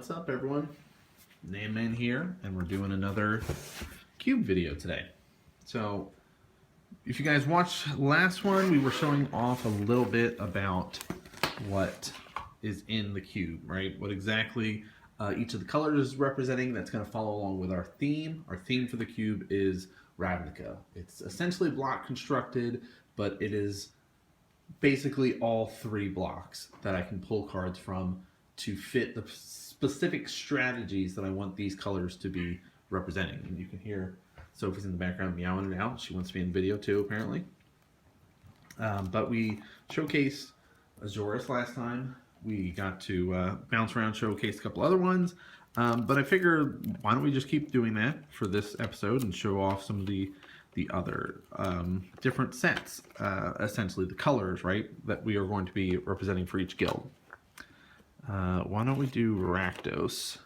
What's up, everyone? NanMans here, and we're doing another cube video today. So, if you guys watched last one, we were showing off a little bit about what is in the cube, right? What exactly each of the colors is representing. That's going to follow along with our theme. Our theme for the cube is Ravnica. It's essentially block constructed, but it is basically all three blocks that I can pull cards from to fit the specific strategies that I want these colors to be representing. And you can hear Sophie's in the background meowing it out. She wants to be in video too, apparently. But we showcased Azores last time. We got to bounce around, showcase a couple other ones. But I figured, why don't we just keep doing that for this episode and show off some of the other different sets, essentially the colors, right, that we are going to be representing for each guild. Why don't we do Rakdos?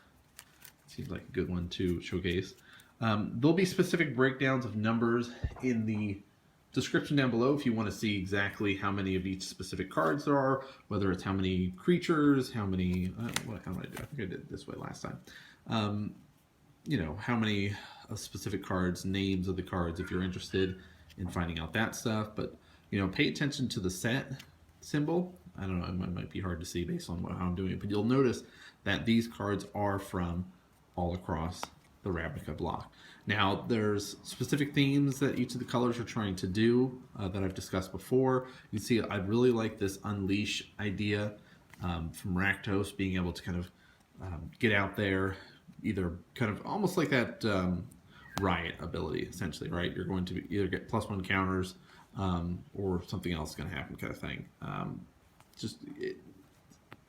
Seems like a good one to showcase. There'll be specific breakdowns of numbers in the description down below if you want to see exactly how many of each specific cards there are, whether it's how many creatures, how many, how did I do? I think I did it this way last time. You know, how many specific cards, names of the cards, if you're interested in finding out that stuff. But, you know, pay attention to the set symbol. I don't know, it might be hard to see based on how I'm doing it, but you'll notice that these cards are from all across the Ravnica block. Now, there's specific themes that each of the colors are trying to do that I've discussed before. You can see I really like this Unleash idea from Rakdos, being able to kind of get out there, either kind of almost like that Riot ability, essentially, right? You're going to either get +1 counters or something else is going to happen, kind of thing.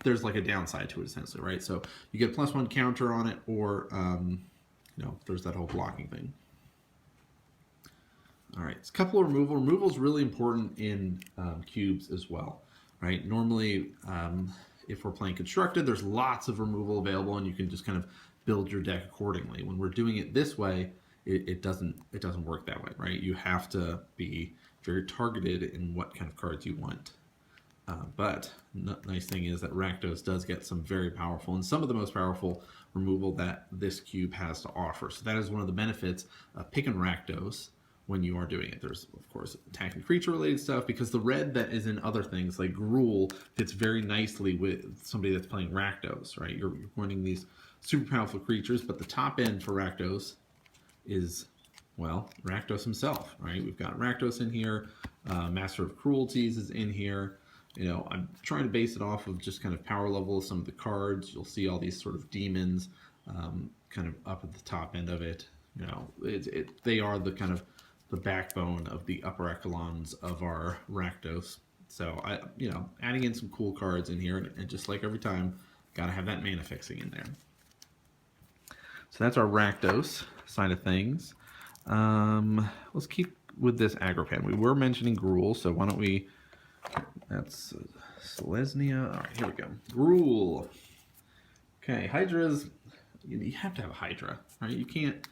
There's like a downside to it, essentially, right? So you get a +1 counter on it, or you know, there's that whole blocking thing. All right, it's a couple of removal. Removal is really important in cubes as well, right? Normally, if we're playing constructed, there's lots of removal available, and you can just kind of build your deck accordingly. When we're doing it this way, it doesn't work that way, right? You have to be very targeted in what kind of cards you want. But nice thing is that Rakdos does get some very powerful and some of the most powerful removal that this cube has to offer. So that is one of the benefits of picking Rakdos when you are doing it. There's, of course, attack and creature related stuff, because the red that is in other things like Gruul fits very nicely with somebody that's playing Rakdos, right? You're running these super powerful creatures, but the top end for Rakdos is, well, Rakdos himself, right? We've got Rakdos in here, Master of Cruelties is in here. You know, I'm trying to base it off of just kind of power level of some of the cards. You'll see all these sort of demons kind of up at the top end of it. You know, they are the kind of the backbone of the upper echelons of our Rakdos. So, you know, adding in some cool cards in here, and just like every time, got to have that mana fixing in there. So that's our Rakdos side of things. Let's keep with this aggro pan. We were mentioning Gruul, so why don't we... That's Selesyna. All right, here we go. Gruul. Okay, Hydras. You have to have a Hydra, right? You can't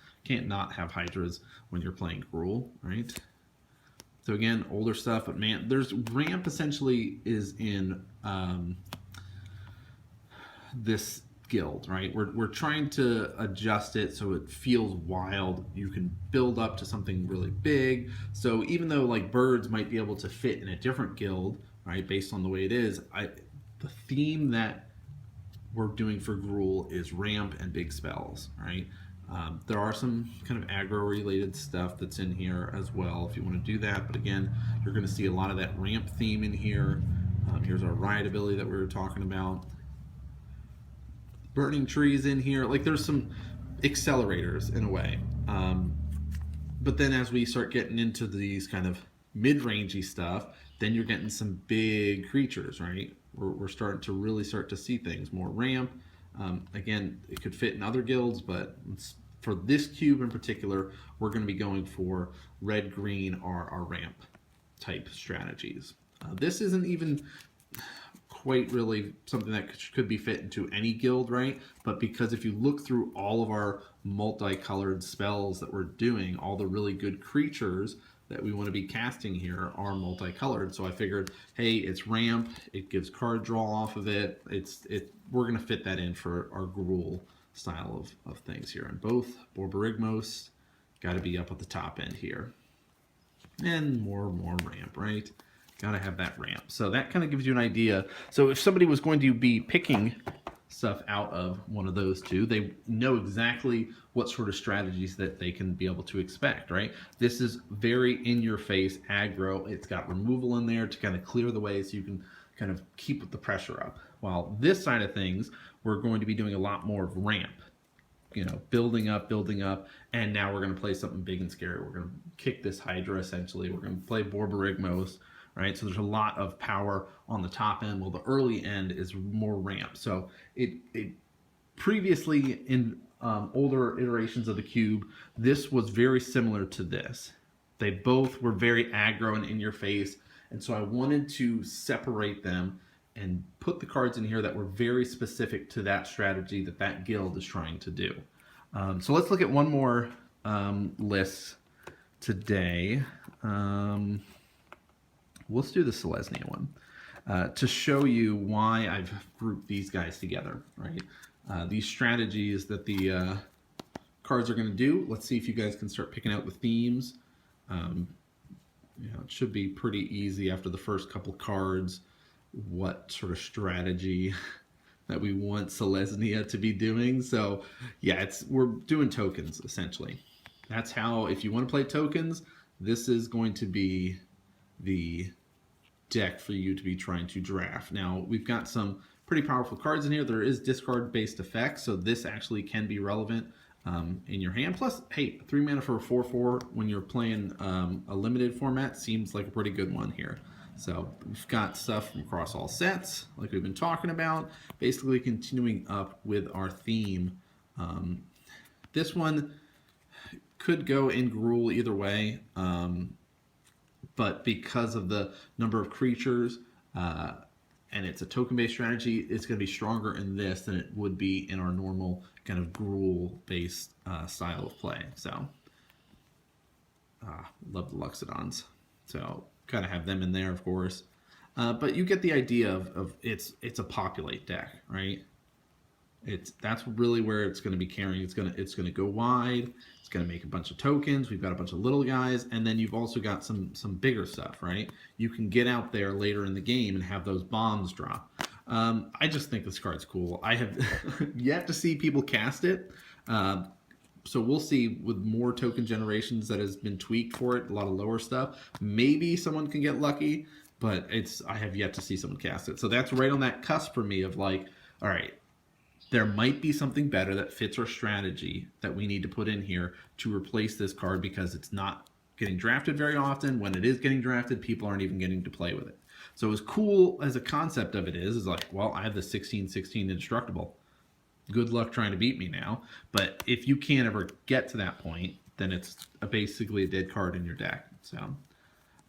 not have Hydras when you're playing Gruul, right? So again, older stuff, but man, there's ramp essentially is in this guild, right? We're trying to adjust it so it feels wild. You can build up to something really big. So even though like birds might be able to fit in a different guild, right, based on the way it is, the theme that we're doing for Gruul is ramp and big spells, right? There are some kind of aggro related stuff that's in here as well if you want to do that, but again, you're going to see a lot of that ramp theme in here. Here's our riot ability that we were talking about. Burning trees in here, like there's some accelerators in a way, but then as we start getting into these kind of mid-rangey stuff, then you're getting some big creatures, right? We're starting to really start to see things more ramp. Again, it could fit in other guilds, but for this cube in particular, we're going to be going for red, green are our ramp type strategies. This isn't even quite really something that could be fit into any guild, right? But because if you look through all of our multicolored spells that we're doing, all the really good creatures that we want to be casting here are multicolored. So I figured, hey, it's ramp, it gives card draw off of it. We're going to fit that in for our Gruul style of things here. And both Borborygmos got to be up at the top end here. And more ramp, right? Got to have that ramp. So that kind of gives you an idea. So if somebody was going to be picking stuff out of one of those two, they know exactly what sort of strategies that they can be able to expect, right? This is very in-your-face aggro. It's got removal in there to kind of clear the way so you can kind of keep the pressure up. While this side of things, we're going to be doing a lot more of ramp, you know, building up, and now we're going to play something big and scary. We're going to kick this Hydra, essentially. We're going to play Borborygmos, right? So there's a lot of power on the top end, while the early end is more ramp. So it previously in older iterations of the cube, this was very similar to this. They both were very aggro and in your face, and so I wanted to separate them and put the cards in here that were very specific to that strategy that guild is trying to do. So let's look at one more list today. Let's do the Selesyna one to show you why I've grouped these guys together, right? These strategies that the cards are going to do. Let's see if you guys can start picking out the themes. You know, it should be pretty easy after the first couple cards what sort of strategy that we want Selesyna to be doing. So yeah, we're doing tokens essentially. That's how, if you want to play tokens, this is going to be the deck for you to be trying to draft. Now we've got some pretty powerful cards in here. There is discard based effects, so this actually can be relevant in your hand. Plus, hey, 3 mana for a 4/4 when you're playing a limited format seems like a pretty good one here. So we've got stuff from across all sets, like we've been talking about, basically continuing up with our theme. This one could go in Gruul either way, but because of the number of creatures and it's a token-based strategy, it's going to be stronger in this than it would be in our normal kind of Gruul-based style of play. So, love the Luxodons. So, kind of have them in there, of course. But you get the idea of it's a populate deck, right? That's really where it's going to be carrying. It's going to go wide. It's going to make a bunch of tokens. We've got a bunch of little guys, and then you've also got some bigger stuff, right? You can get out there later in the game and have those bombs drop. I just think this card's cool. I have yet to see people cast it. So we'll see with more token generations that has been tweaked for it, a lot of lower stuff. Maybe someone can get lucky, but I have yet to see someone cast it. So that's right on that cusp for me of like, all right, there might be something better that fits our strategy that we need to put in here to replace this card because it's not getting drafted very often. When it is getting drafted, people aren't even getting to play with it. So as cool as a concept of it is like, well, I have the 16/16 indestructible. Good luck trying to beat me now. But if you can't ever get to that point, then it's basically a dead card in your deck. So,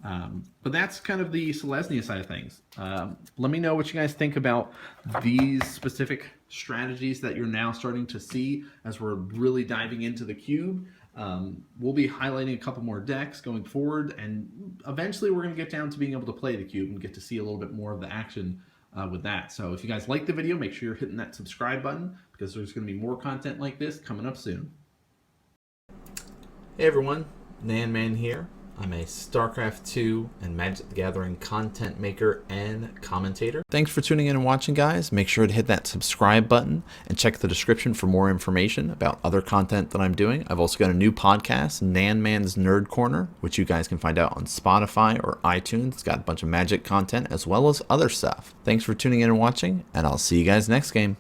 but that's kind of the Selesyna side of things. Let me know what you guys think about these specific strategies that you're now starting to see as we're really diving into the cube. We'll be highlighting a couple more decks going forward, and eventually we're going to get down to being able to play the cube and get to see a little bit more of the action with that. So if you guys like the video, make sure you're hitting that subscribe button because there's going to be more content like this coming up soon. Hey everyone, NanMans here. I'm a StarCraft 2 and Magic the Gathering content maker and commentator. Thanks for tuning in and watching, guys. Make sure to hit that subscribe button and check the description for more information about other content that I'm doing. I've also got a new podcast, NanMans Nerd Corner, which you guys can find out on Spotify or iTunes. It's got a bunch of Magic content as well as other stuff. Thanks for tuning in and watching, and I'll see you guys next game.